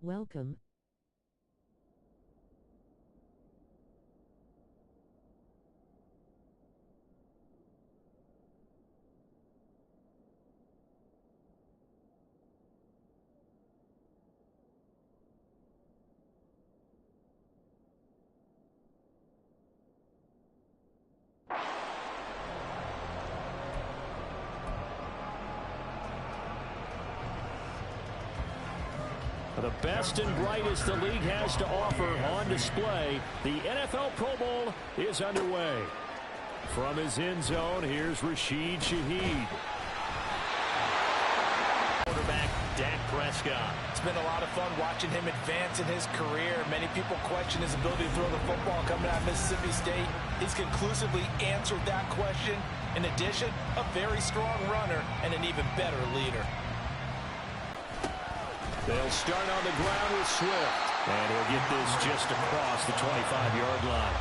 Welcome. The best and brightest the league has to offer on display. The NFL Pro Bowl is underway. From his end zone, here's Rashid Shaheed. Quarterback Dak Prescott. It's been a lot of fun watching him advance in his career. Many people question his ability to throw the football coming out of Mississippi State. He's conclusively answered that question. In addition, a very strong runner and an even better leader. They'll start on the ground with Swift. And he'll get this just across the 25-yard line.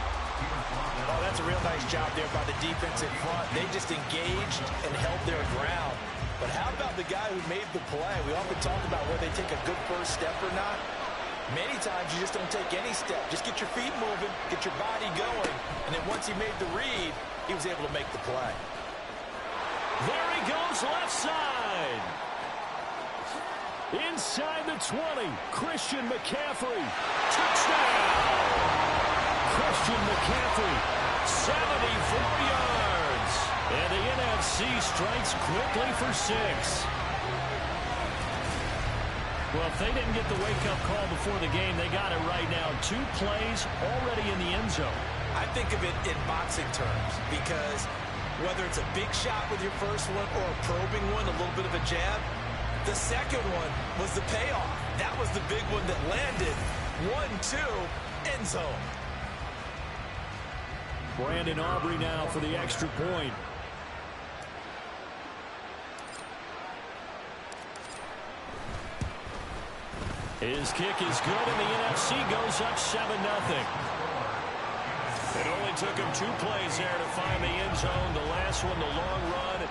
Oh, that's a real nice job there by the defense in front. They just engaged and held their ground. But how about the guy who made the play? We often talk about whether they take a good first step or not. Many times you just don't take any step. Just get your feet moving, get your body going. And then once he made the read, he was able to make the play. There he goes, left side. Inside the 20, Christian McCaffrey. Touchdown! Christian McCaffrey, 74 yards. And the NFC strikes quickly for 6. Well, if they didn't get the wake-up call before the game, they got it right now. 2 plays already in the end zone. I think of it in boxing terms because whether it's a big shot with your first one or a probing one, a little bit of a jab, the second one was the payoff. That was the big one that landed. 1-2, end zone. Brandon Aubrey now for the extra point. His kick is good, and the NFC goes up 7-0. It only took him 2 plays there to find the end zone. The last one, the long run,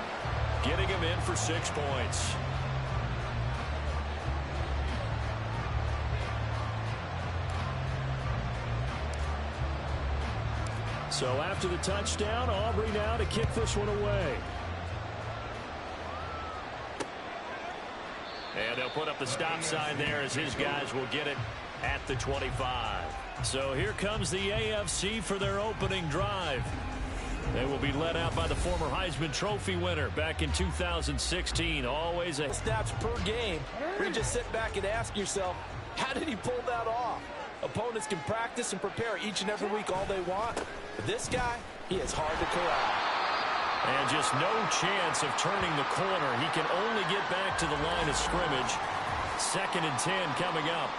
getting him in for 6 points. So after the touchdown, Aubrey now to kick this one away. And they'll put up the stop sign there as his guys will get it at the 25. So here comes the AFC for their opening drive. They will be led out by the former Heisman Trophy winner back in 2016. Always a snaps per game. Where you just sit back and ask yourself, how did he pull that off? Opponents can practice and prepare each and every week all they want. But this guy, he is hard to corral. And just no chance of turning the corner. He can only get back to the line of scrimmage. 2nd and 10 coming up.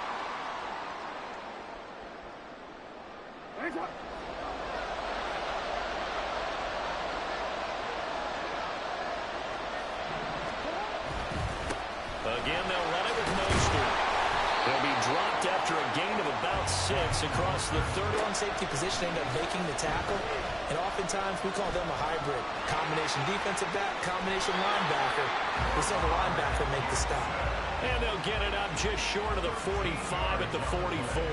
Again, they'll run it with Mostert. They'll be dropped after a gain of about 6 across the 30. On safety position, end up making the tackle. And oftentimes, we call them a hybrid. Combination defensive back, combination linebacker. We saw the linebacker make the stop. And they'll get it up just short of the 45 at the 44.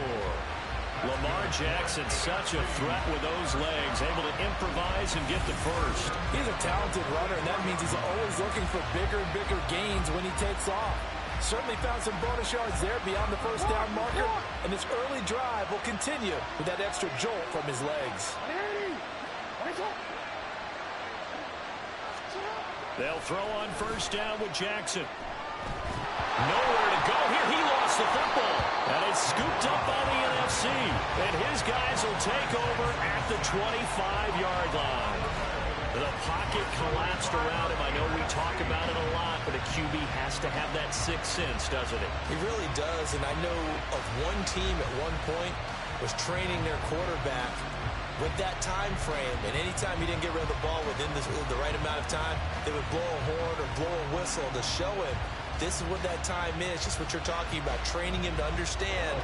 Lamar Jackson, such a threat with those legs, able to improvise and get the first. He's a talented runner, and that means he's always looking for bigger and bigger gains when he takes off. Certainly found some bonus yards there beyond the first down marker, and this early drive will continue with that extra jolt from his legs. They'll throw on first down with Jackson. Nowhere to go here. He lost the football. And it's scooped up by the NFC. And his guys will take over at the 25-yard line. The pocket collapsed around him. I know we talk about it a lot, but a QB has to have that 6th sense, doesn't it? He really does. And I know of one team at one point was training their quarterback with that time frame, and anytime he didn't get rid of the ball within the right amount of time, they would blow a horn or blow a whistle to show him this is what that time is, just what you're talking about, training him to understand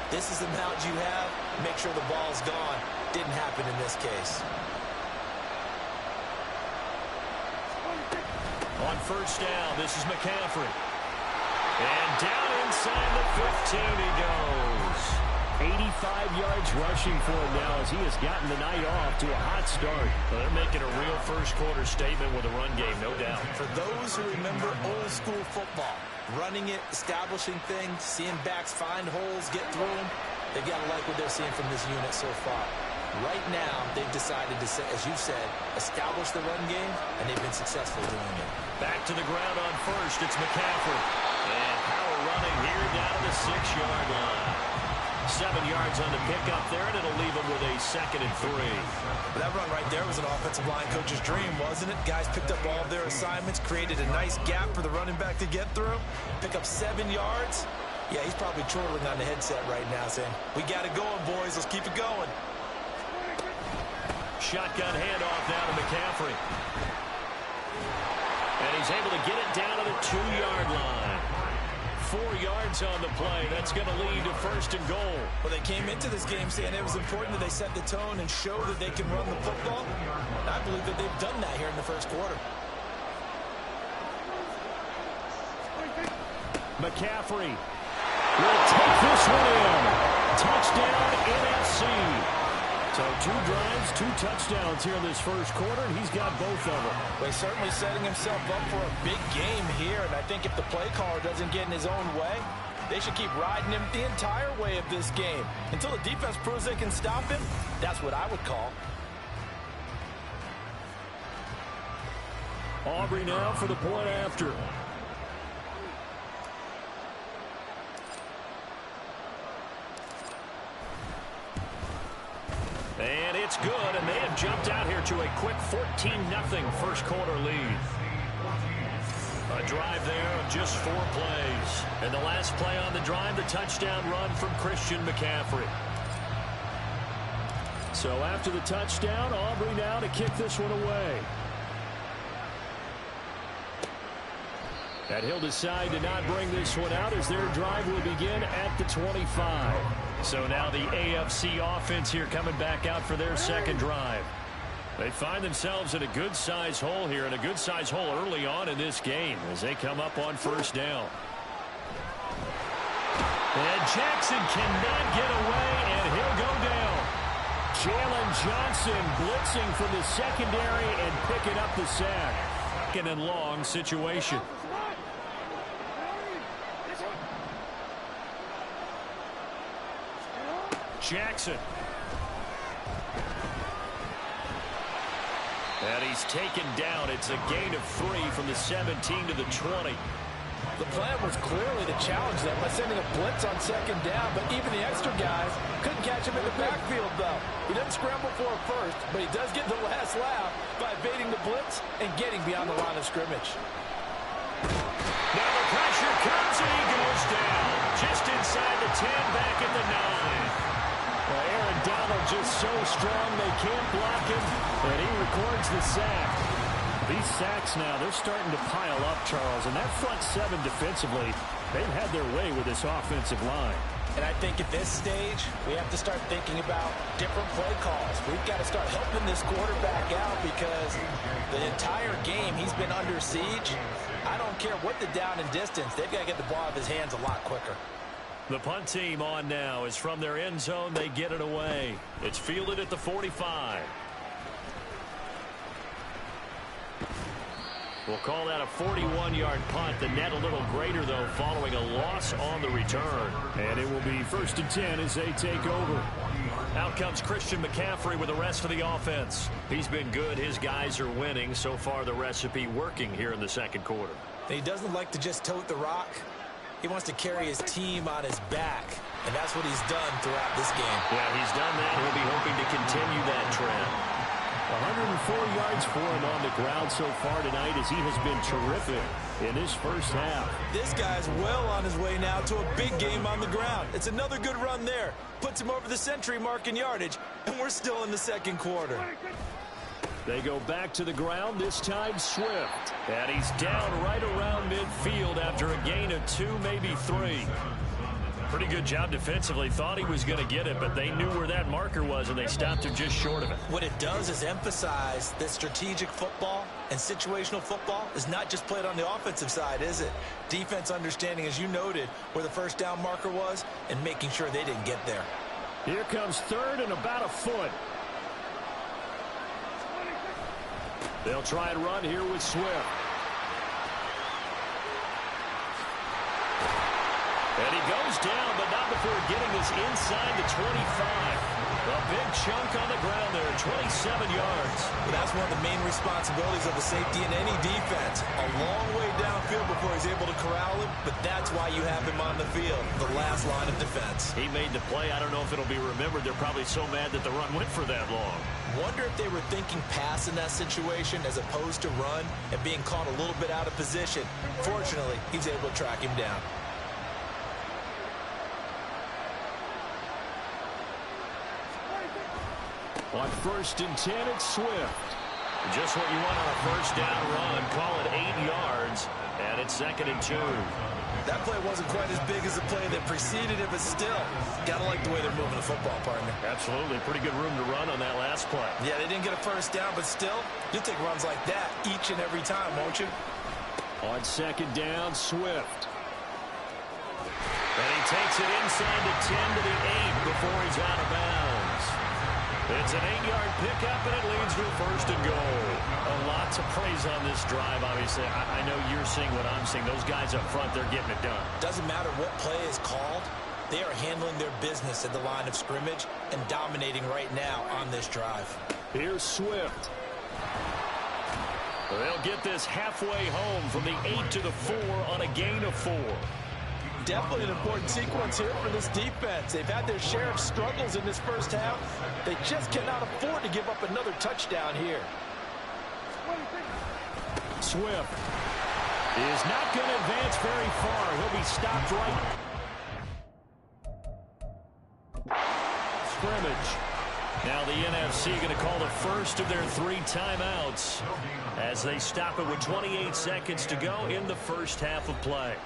this is the amount you have, make sure the ball's gone. Didn't happen in this case. On first down, this is McCaffrey. And down inside the 15 he goes. 85 yards rushing for him now as he has gotten the night off to a hot start. Well, they're making a real first-quarter statement with a run game, no doubt. For those who remember old-school football, running it, establishing things, seeing backs find holes, get through them, they've got to like what they're seeing from this unit so far. Right now, they've decided to, as you said, establish the run game, and they've been successful doing it. Back to the ground on first. It's McCaffrey. And power running here down to the 6-yard line. 7 yards on the pickup there, and it'll leave him with a 2nd and 3. That run right there was an offensive line coach's dream, wasn't it? Guys picked up all of their assignments, created a nice gap for the running back to get through, pick up 7 yards. Yeah, he's probably chortling on the headset right now saying, we got it going, boys. Let's keep it going. Shotgun handoff now to McCaffrey. And he's able to get it down to the 2-yard line. 4 yards on the play. That's going to lead to 1st and goal. Well, they came into this game saying it was important that they set the tone and show that they can run the football. And I believe that they've done that here in the first quarter. McCaffrey will take this one in. Touchdown, NFC. So 2 drives, 2 touchdowns here in this first quarter, and he's got both of them. Well, he's certainly setting himself up for a big game here, and I think if the play caller doesn't get in his own way, they should keep riding him the entire way of this game. Until the defense proves they can stop him, that's what I would call. Aubrey now for the point after. And it's good, and they have jumped out here to a quick 14-0 first quarter lead. A drive there of just 4 plays. And the last play on the drive, the touchdown run from Christian McCaffrey. So after the touchdown, Aubrey now to kick this one away. And he'll decide to not bring this one out as their drive will begin at the 25. So now the AFC offense here coming back out for their second drive. They find themselves in a good-sized hole here, and a good-sized hole early on in this game as they come up on first down. And Jackson cannot get away, and he'll go down. Jalen Johnson blitzing from the secondary and picking up the sack. Second and long situation. Jackson. And he's taken down. It's a gain of 3 from the 17 to the 20. The plan was clearly to challenge them by sending a blitz on second down, but even the extra guys couldn't catch him in the backfield, though. He doesn't scramble for a first, but he does get the last laugh by evading the blitz and getting beyond the line of scrimmage. Now the pressure comes, and he goes down. Just inside the 10, back at the 9. Well, Aaron Donald just so strong they can't block him, and he records the sack. These sacks now, they're starting to pile up, Charles, and that front 7 defensively, they've had their way with this offensive line. And I think at this stage, we have to start thinking about different play calls. We've got to start helping this quarterback out because the entire game he's been under siege. I don't care what the down and distance, they've got to get the ball out of his hands a lot quicker. The punt team on now is from their end zone. They get it away. It's fielded at the 45. We'll call that a 41-yard punt. The net a little greater, though, following a loss on the return. And it will be 1st and 10 as they take over. Out comes Christian McCaffrey with the rest of the offense. He's been good. His guys are winning. So far, the recipe working here in the second quarter. He doesn't like to just tote the rock. He wants to carry his team on his back, and that's what he's done throughout this game. Yeah, he's done that. He'll be hoping to continue that trend. 104 yards for him on the ground so far tonight as he has been terrific in his first half. This guy's well on his way now to a big game on the ground. It's another good run there. Puts him over the century mark in yardage, and we're still in the second quarter. They go back to the ground, this time Swift. And he's down right around midfield after a gain of 2, maybe 3. Pretty good job defensively. Thought he was going to get it, but they knew where that marker was, and they stopped him just short of it. What it does is emphasize that strategic football and situational football is not just played on the offensive side, is it? Defense understanding, as you noted, where the first down marker was and making sure they didn't get there. Here comes third and about a foot. They'll try and run here with Swift. And he goes down, but not before getting this inside the 25. A big chunk on the ground there, 27 yards. Well, that's one of the main responsibilities of a safety in any defense. A long way downfield before he's able to corral him, but that's why you have him on the field, the last line of defense. He made the play. I don't know if it'll be remembered. They're probably so mad that the run went for that long. Wonder if they were thinking pass in that situation as opposed to run and being caught a little bit out of position. Fortunately, he's able to track him down. On 1st and 10, it's Swift. Just what you want on a first down run. Call it 8 yards, and it's 2nd and 2. That play wasn't quite as big as the play that preceded it, but still, gotta like the way they're moving the football, partner. Absolutely. Pretty good room to run on that last play. Yeah, they didn't get a first down, but still, you'll take runs like that each and every time, won't you? On 2nd down, Swift. And he takes it inside the 10 to the 8 before he's out of bounds. It's an 8-yard pickup, and it leads to a 1st and goal. Lots of praise on this drive, obviously. I know you're seeing what I'm seeing. Those guys up front, they're getting it done. Doesn't matter what play is called. They are handling their business at the line of scrimmage and dominating right now on this drive. Here's Swift. They'll get this halfway home from the 8 to the 4 on a gain of 4. Definitely an important sequence here for this defense. They've had their share of struggles in this first half. They just cannot afford to give up another touchdown here. Swift is not going to advance very far. He'll be stopped right. Scrimmage. Now the NFC going to call the first of their 3 timeouts as they stop it with 28 seconds to go in the first half of play.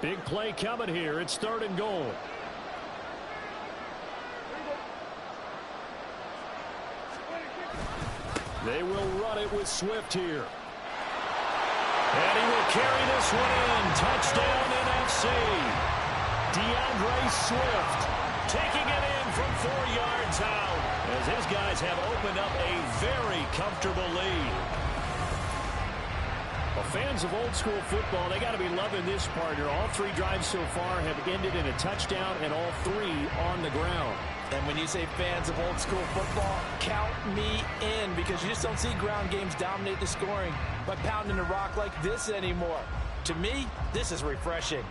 Big play coming here. It's 3rd and goal. They will run it with Swift here. And he will carry this one in. Touchdown NFC. DeAndre Swift taking it in from 4 yards out as his guys have opened up a very comfortable lead. Well, fans of old school football, they got to be loving this, partner. All 3 drives so far have ended in a touchdown, and all 3 on the ground. And when you say fans of old school football, count me in, because you just don't see ground games dominate the scoring by pounding the rock like this anymore. To me, this is refreshing.